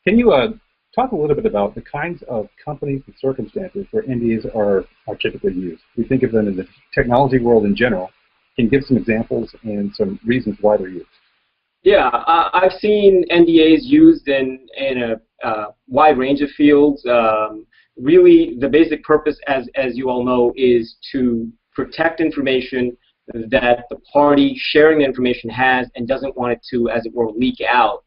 Can you talk a little bit about the kinds of companies and circumstances where NDAs are typically used? We think of them in the technology world in general. Can you give some examples and some reasons why they're used? Yeah, I've seen NDAs used in a wide range of fields. Really, the basic purpose, as you all know, is to protect information that the party sharing the information has and doesn't want it to, as it were, leak out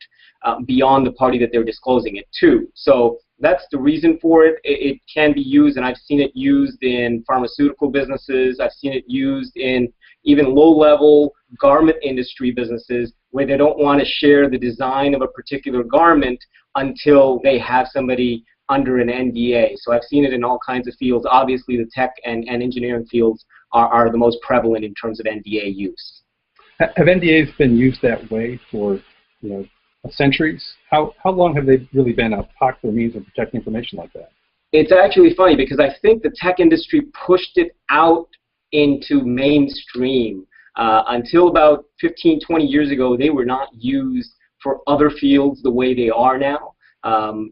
beyond the party that they're disclosing it to. So that's the reason for it. It can be used, and I've seen it used in pharmaceutical businesses. I've seen it used in even low-level garment industry businesses where they don't want to share the design of a particular garment until they have somebody under an NDA. So I've seen it in all kinds of fields. Obviously, the tech and engineering fields are the most prevalent in terms of NDA use. Have NDAs been used that way for, centuries? How long have they really been a popular means of protecting information like that? It's actually funny because I think the tech industry pushed it out into mainstream. Until about 15, 20 years ago, they were not used for other fields the way they are now.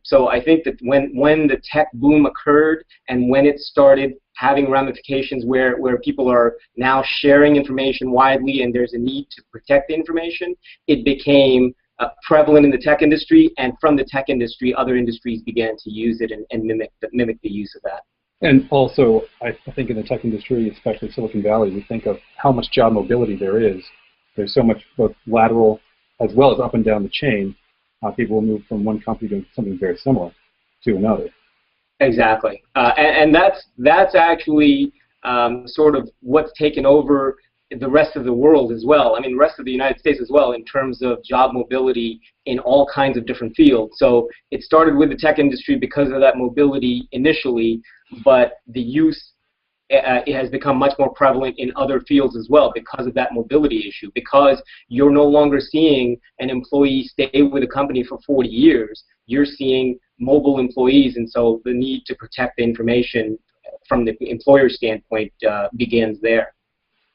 So I think that when the tech boom occurred and when it started having ramifications where people are now sharing information widely and there's a need to protect the information, it became prevalent in the tech industry, and from the tech industry, other industries began to use it and mimic the use of that. And also, I think in the tech industry, especially Silicon Valley, we think of how much job mobility there is. There's so much both lateral as well as up and down the chain. People will move from one company doing something very similar to another. Exactly, and that's actually sort of what's taken over the rest of the world as well. I mean, the rest of the United States as well in terms of job mobility in all kinds of different fields. So it started with the tech industry because of that mobility initially, but the use it has become much more prevalent in other fields as well because of that mobility issue, because you're no longer seeing an employee stay with a company for 40 years. You're seeing mobile employees, and so the need to protect the information from the employer standpoint begins there.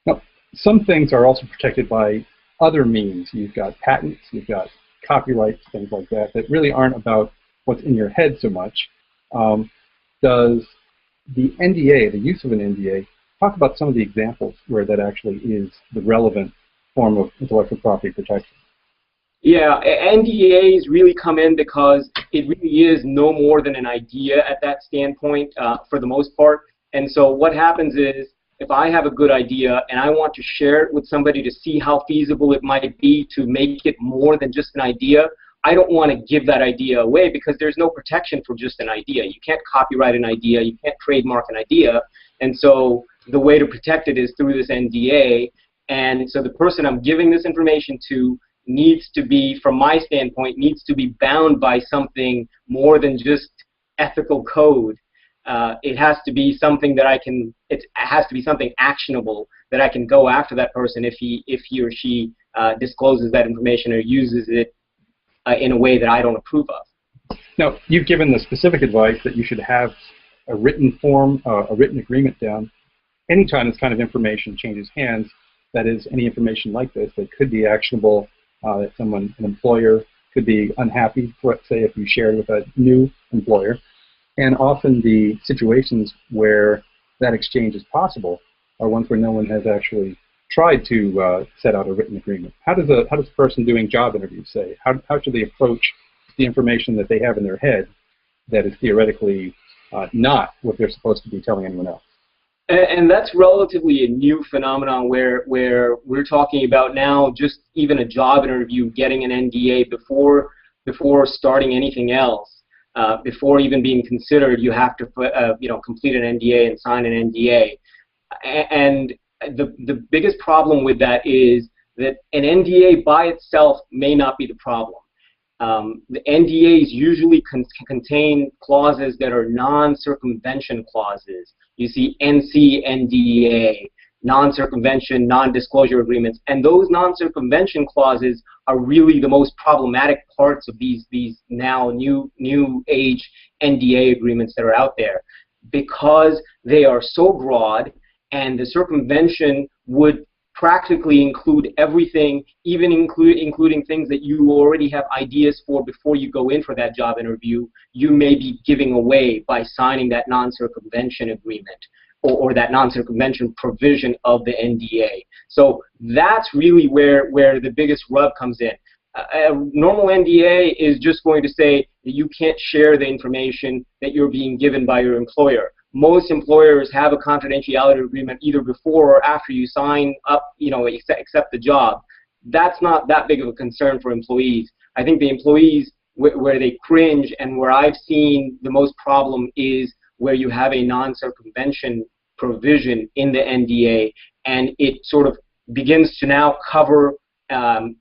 Now, some things are also protected by other means. You've got patents, you've got copyrights, things like that, that really aren't about what's in your head so much. Does the NDA, the use of an NDA, talk about some of the examples where that actually is the relevant form of intellectual property protection? Yeah, NDAs really come in because it really is no more than an idea at that standpoint for the most part. And so what happens is, if I have a good idea and I want to share it with somebody to see how feasible it might be to make it more than just an idea, I don't want to give that idea away because there's no protection for just an idea. You can't copyright an idea, you can't trademark an idea, and so the way to protect it is through this NDA. And so the person I'm giving this information to needs to be, from my standpoint, needs to be bound by something more than just ethical code. It has to be something that it has to be something actionable that I can go after that person if he or she discloses that information or uses it in a way that I don't approve of. Now, you've given the specific advice that you should have a written form, a written agreement down. Anytime this kind of information changes hands, that is, any information like this that could be actionable, that an employer could be unhappy, let's say, if you share it with a new employer. And often the situations where that exchange is possible are ones where no one has actually tried to set out a written agreement. How does a person doing job interviews say? How should they approach the information that they have in their head that is theoretically not what they're supposed to be telling anyone else? And that's relatively a new phenomenon where we're talking about now just even a job interview, getting an NDA before starting anything else. Before even being considered, you have to complete an NDA and sign an NDA. And the biggest problem with that is that an NDA by itself may not be the problem. The NDAs usually contain clauses that are non-circumvention clauses. You see NC-NDA, non-circumvention, non-disclosure agreements, and those non-circumvention clauses are really the most problematic parts of these now new age NDA agreements that are out there, because they are so broad, and the circumvention would practically include everything, even including things that you already have ideas for before you go in for that job interview, you may be giving away by signing that non-circumvention agreement or that non-circumvention provision of the NDA. So that's really where the biggest rub comes in. A normal NDA is just going to say that you can't share the information that you're being given by your employer. Most employers have a confidentiality agreement either before or after you sign up, accept the job. That's not that big of a concern for employees. I think the employees where they cringe and where I've seen the most problem is where you have a non-circumvention provision in the NDA, and it sort of begins to now cover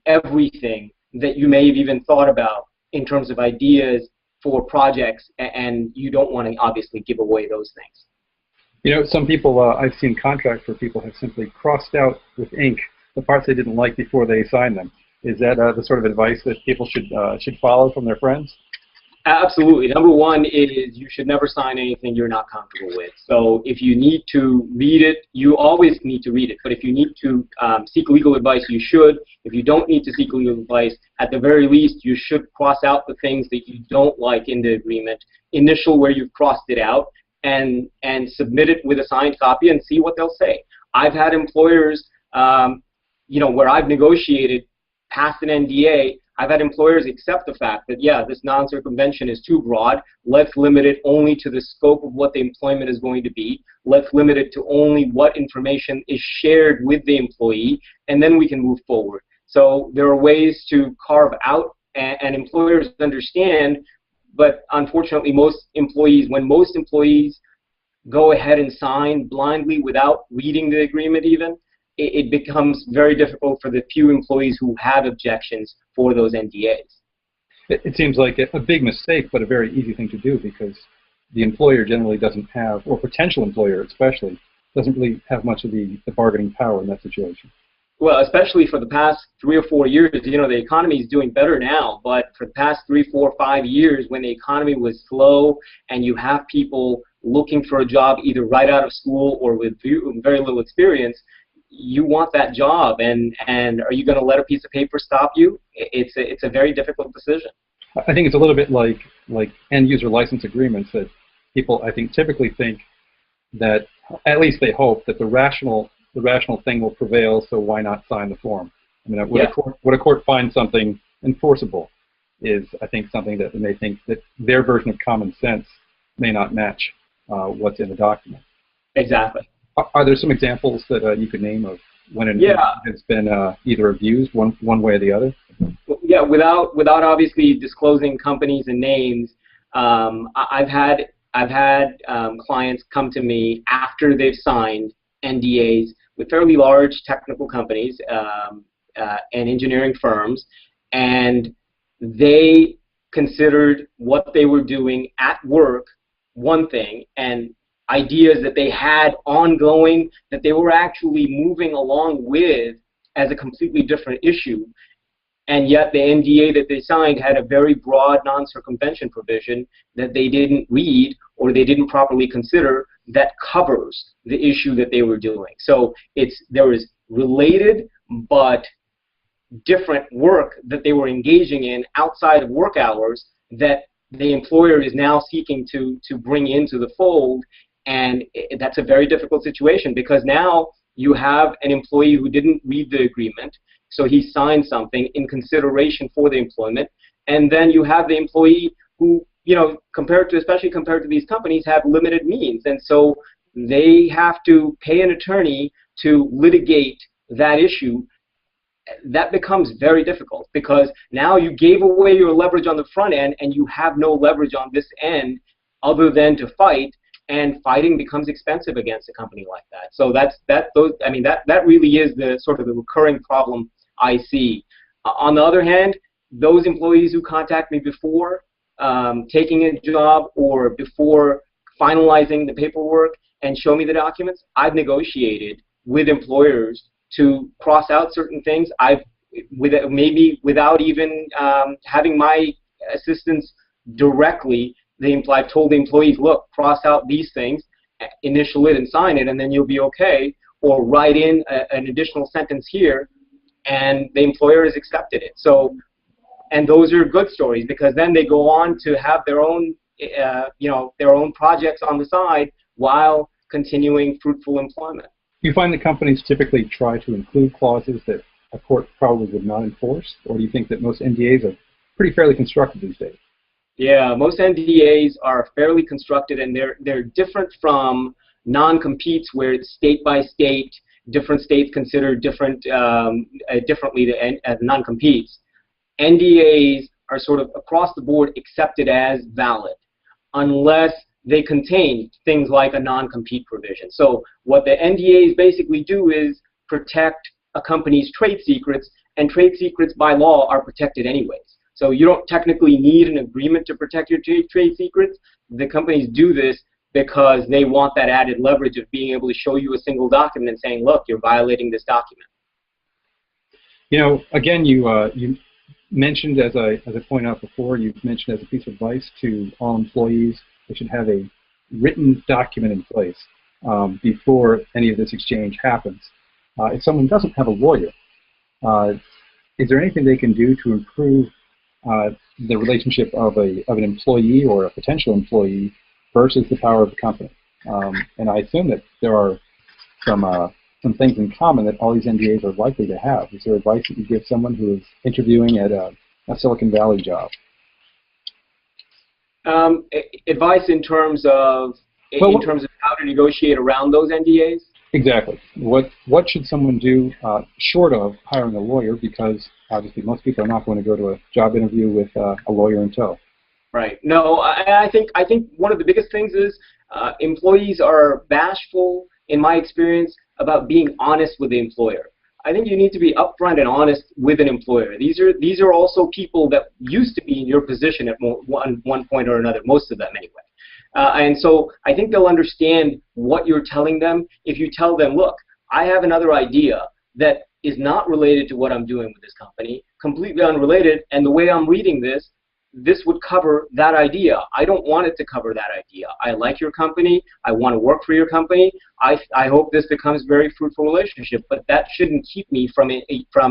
everything that you may have even thought about in terms of ideas for projects, and you don't want to obviously give away those things. Some people, I've seen contracts where people have simply crossed out with ink the parts they didn't like before they signed them. Is that the sort of advice that people should follow from their friends? Absolutely. Number one is you should never sign anything you're not comfortable with. So if you need to read it, you always need to read it. But if you need to seek legal advice, you should. If you don't need to seek legal advice, at the very least, you should cross out the things that you don't like in the agreement, initial where you've crossed it out, and submit it with a signed copy and see what they'll say. I've had employers, where I've negotiated past an NDA, I've had employers accept the fact that, yeah, this non-circumvention is too broad. Let's limit it only to the scope of what the employment is going to be. Let's limit it to only what information is shared with the employee, and then we can move forward. So there are ways to carve out, and employers understand, but unfortunately when most employees go ahead and sign blindly without reading the agreement even, it becomes very difficult for the few employees who have objections for those NDAs. It seems like a big mistake, but a very easy thing to do, because the employer generally doesn't have, or potential employer especially, doesn't really have much of the bargaining power in that situation. Well, especially for the past 3 or 4 years, the economy is doing better now, but for the past 3, 4, 5 years when the economy was slow and you have people looking for a job either right out of school or with very little experience, you want that job, and are you going to let a piece of paper stop you? It's a very difficult decision. I think it's a little bit like end user license agreements that people, I think, typically think that, at least they hope, that the rational thing will prevail, so why not sign the form? I mean, would a court find something enforceable is, I think, something that they may think that their version of common sense may not match what's in the document. Exactly. Are there some examples that you could name of when an has been either abused one way or the other? Yeah, without obviously disclosing companies and names, I've had clients come to me after they've signed NDAs with fairly large technical companies and engineering firms, and they considered what they were doing at work one thing, and ideas that they had ongoing that they were actually moving along with as a completely different issue. And yet the NDA that they signed had a very broad non-circumvention provision that they didn't read or they didn't properly consider that covers the issue that they were doing. So there was related but different work that they were engaging in outside of work hours that the employer is now seeking to bring into the fold. And that's a very difficult situation, because now you have an employee who didn't read the agreement, so he signed something in consideration for the employment, and then you have the employee who, especially compared to these companies, have limited means, and so they have to pay an attorney to litigate that issue. That becomes very difficult, because now you gave away your leverage on the front end and you have no leverage on this end other than to fight. And fighting becomes expensive against a company like that. So that really is the sort of the recurring problem I see. On the other hand, those employees who contact me before taking a job or before finalizing the paperwork and show me the documents, I've negotiated with employers to cross out certain things. Maybe without even having my assistance directly, I've told the employees, look, cross out these things, initial it and sign it, and then you'll be okay. or write in an additional sentence here, and the employer has accepted it. So, and those are good stories because then they go on to have their own, their own projects on the side while continuing fruitful employment. Do you find that companies typically try to include clauses that a court probably would not enforce, or do you think that most NDAs are pretty fairly constructed these days? Yeah, most NDAs are fairly constructed, and they're different from non-competes where it's state by state. Different states consider differently as non-competes. NDAs are sort of across the board accepted as valid unless they contain things like a non-compete provision. So what the NDAs basically do is protect a company's trade secrets, and trade secrets by law are protected anyways. So you don't technically need an agreement to protect your trade secrets. The companies do this because they want that added leverage of being able to show you a single document and saying, look, you're violating this document. You know, again, you mentioned, as I pointed out before, you've mentioned as a piece of advice to all employees, they should have a written document in place before any of this exchange happens. If someone doesn't have a lawyer, is there anything they can do to improve the relationship of an employee or a potential employee versus the power of the company? And I assume that there are some things in common that all these NDAs are likely to have. Is there advice that you give someone who is interviewing at a Silicon Valley job? Advice in terms of how to negotiate around those NDAs? Exactly. What should someone do short of hiring a lawyer? Because obviously most people are not going to go to a job interview with a lawyer in tow. Right. No, I think one of the biggest things is employees are bashful, in my experience, about being honest with the employer. I think you need to be upfront and honest with an employer. These are also people that used to be in your position at one point or another, most of them anyway. And so I think they'll understand what you're telling them if you tell them, look, I have another idea that is not related to what I'm doing with this company, completely unrelated, and the way I'm reading this would cover that idea. I don't want it to cover that idea. I like your company. I want to work for your company. I hope this becomes a very fruitful relationship, but that shouldn't keep me from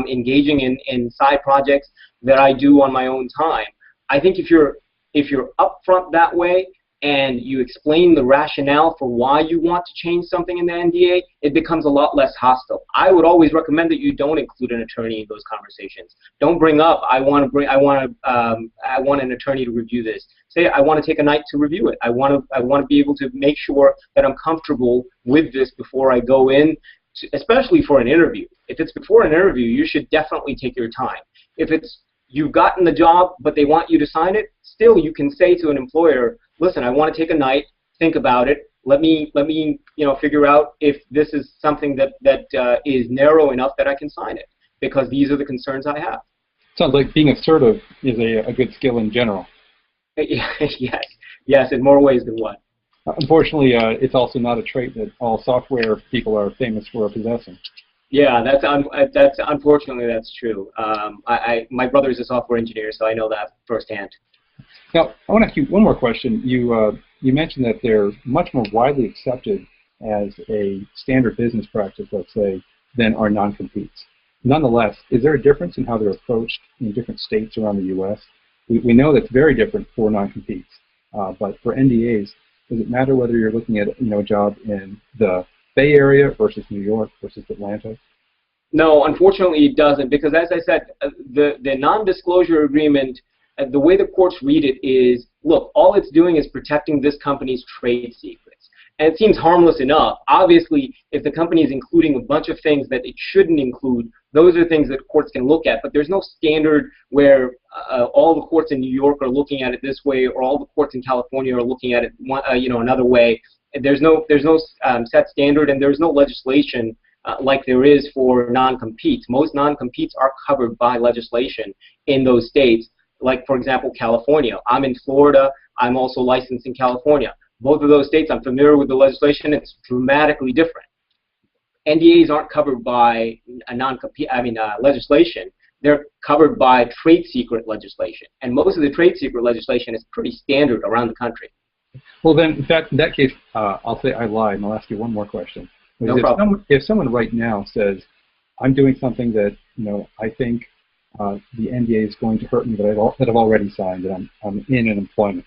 engaging in side projects that I do on my own time. I think if you're upfront that way, and you explain the rationale for why you want to change something in the NDA, it becomes a lot less hostile. I would always recommend that you don't include an attorney in those conversations. Don't bring up, I want an attorney to review this. Say, I want to take a night to review it. I want to be able to make sure that I'm comfortable with this before I go in, especially for an interview. If it's before an interview, you should definitely take your time. If it's you've gotten the job, but they want you to sign it, still you can say to an employer, listen, I want to take a night, think about it. Let me figure out if this is something that is narrow enough that I can sign it, because these are the concerns I have. Sounds like being assertive is a good skill in general. Yes, in more ways than one. Unfortunately, it's also not a trait that all software people are famous for possessing. Yeah, that's unfortunately that's true. My brother's a software engineer, so I know that firsthand. Now, I want to ask you one more question. You mentioned that they're much more widely accepted as a standard business practice, let's say, than are non-competes. Nonetheless, is there a difference in how they're approached in different states around the U.S.? We know that's very different for non-competes, but for NDAs, does it matter whether you're looking at a job in the Bay Area versus New York versus Atlanta? No, unfortunately it doesn't, because as I said, the non-disclosure agreement, the way the courts read it is, look, all it's doing is protecting this company's trade secrets. And it seems harmless enough. Obviously, if the company is including a bunch of things that it shouldn't include, those are things that courts can look at. But there's no standard where all the courts in New York are looking at it this way, or all the courts in California are looking at it another way. There's no set standard, and there's no legislation like there is for non-competes. Most non-competes are covered by legislation in those states. Like, for example, California. I'm in Florida. I'm also licensed in California. Both of those states, I'm familiar with the legislation. It's dramatically different. NDAs aren't covered by legislation. They're covered by trade secret legislation. And most of the trade secret legislation is pretty standard around the country. Well, then, in that case, I'll say I lied, and I'll ask you one more question. No problem. If someone right now says, I'm doing something that I think the NDA is going to hurt me that I've already signed, and I'm in an employment,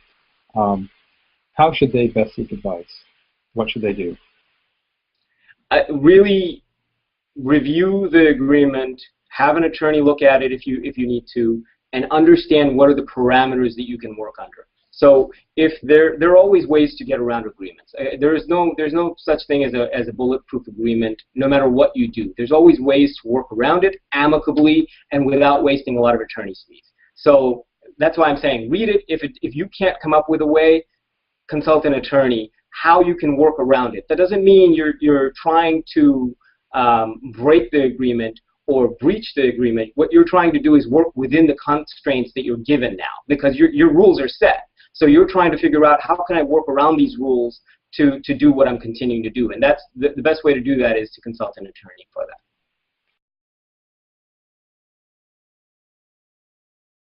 how should they best seek advice? What should they do? Really review the agreement, have an attorney look at it if you need to, and understand what are the parameters that you can work under. So if there are always ways to get around agreements. There's no such thing as a bulletproof agreement, no matter what you do. There's always ways to work around it amicably and without wasting a lot of attorney's fees. So that's why I'm saying read it. If you can't come up with a way, consult an attorney how you can work around it. That doesn't mean you're trying to break the agreement or breach the agreement. What you're trying to do is work within the constraints that you're given now, because your rules are set. So you're trying to figure out, how can I work around these rules to do what I'm continuing to do? And that's the best way to do that is to consult an attorney for that.